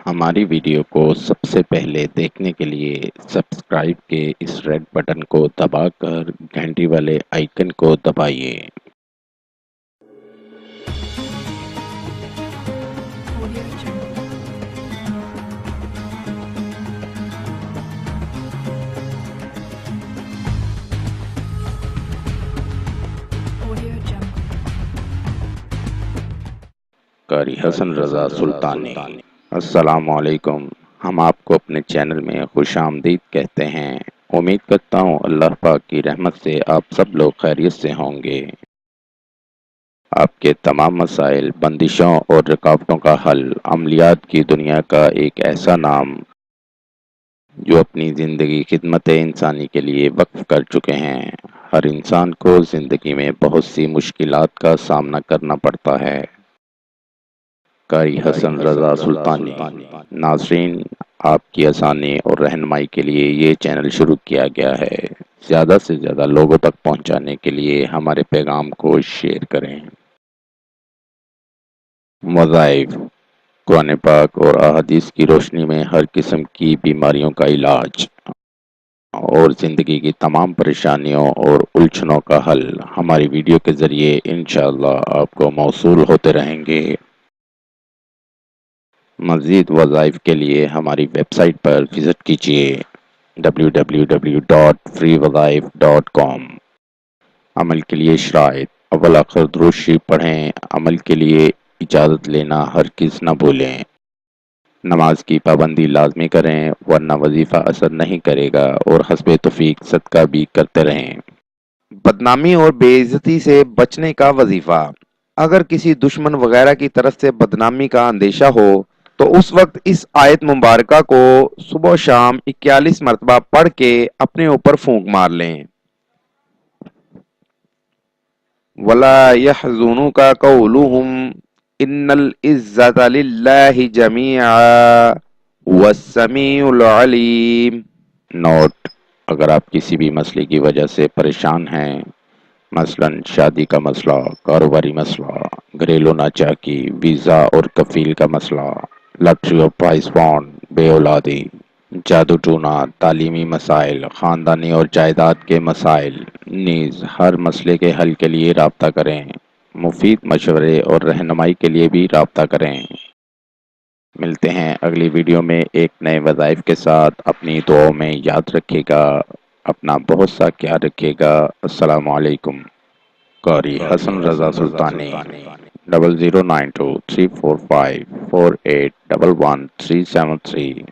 ہماری ویڈیو کو سب سے پہلے دیکھنے کے لیے سبسکرائب کے اس ریڈ بٹن کو دبا کر گھنٹی والے آئیکن کو دبائیے۔ قاری حسن رضا سلطانی۔ السلام علیکم۔ ہم آپ کو اپنے چینل میں خوش آمدید کہتے ہیں۔ امید کرتا ہوں اللہ پاک کی رحمت سے آپ سب لوگ خیریت سے ہوں گے۔ آپ کے تمام مسائل، بندشوں اور رکاوٹوں کا حل، عملیات کی دنیا کا ایک ایسا نام جو اپنی زندگی خدمت انسانی کے لیے وقف کر چکے ہیں۔ ہر انسان کو زندگی میں بہت سی مشکلات کا سامنا کرنا پڑتا ہے۔ قاری حسن رضا سلطانی۔ ناظرین، آپ کی آسانی اور رہنمائی کے لیے یہ چینل شروع کیا گیا ہے۔ زیادہ سے زیادہ لوگوں تک پہنچانے کے لیے ہمارے پیغام کو شیئر کریں۔ وظائف، قرآن پاک اور احادیث کی روشنی میں ہر قسم کی بیماریوں کا علاج اور زندگی کی تمام پریشانیوں اور الجھنوں کا حل ہماری ویڈیو کے ذریعے انشاءاللہ آپ کو موصول ہوتے رہیں گے۔ مزید وظائف کے لیے ہماری ویب سائٹ پر وزٹ کیجیے www.freewazaif.com۔ عمل کے لیے شرائط: اول آخر درود شریف پڑھیں۔ عمل کے لیے اجازت لینا ہرگز نہ بھولیں۔ نماز کی پابندی لازمی کریں ورنہ وظیفہ اثر نہیں کرے گا، اور حسب توفیق صدقہ بھی کرتے رہیں۔ بدنامی اور بے عزتی سے بچنے کا وظیفہ: اگر کسی دشمن وغیرہ کی طرف سے بدنامی کا اندیشہ ہو تو اس وقت اس آیت مبارکہ کو صبح و شام 41 مرتبہ پڑھ کے اپنے اوپر پھونک مار لیں۔ وَلَا يَحْزُنُكَ قَوْلُهُمْ إِنَّ الْعِزَّةَ لِلَّهِ جَمِيعًا هُوَ السَّمِيعُ الْعَلِيمُ۔ نوٹ: اگر آپ کسی بھی مسئلے کی وجہ سے پریشان ہیں، مثلاً شادی کا مسئلہ، کاروباری مسئلہ، گھریلو ناچاکی، ویزا اور کفیل کا مسئلہ، لاٹری اور پرائز فنڈ، بے اولادی، جادو ٹونا، تعلیمی مسائل، خاندانی اور جائیداد کے مسائل، نیز ہر مسئلے کے حل کے لیے رابطہ کریں۔ مفید مشورے اور رہنمائی کے لیے بھی رابطہ کریں۔ ملتے ہیں اگلی ویڈیو میں ایک نئے وظائف کے ساتھ۔ اپنی دعاؤں میں یاد رکھے گا، اپنا بہت سا خیال رکھے گا۔ السلام علیکم۔ قاری حسن رضا سلطانی۔ 0092 345 4811 373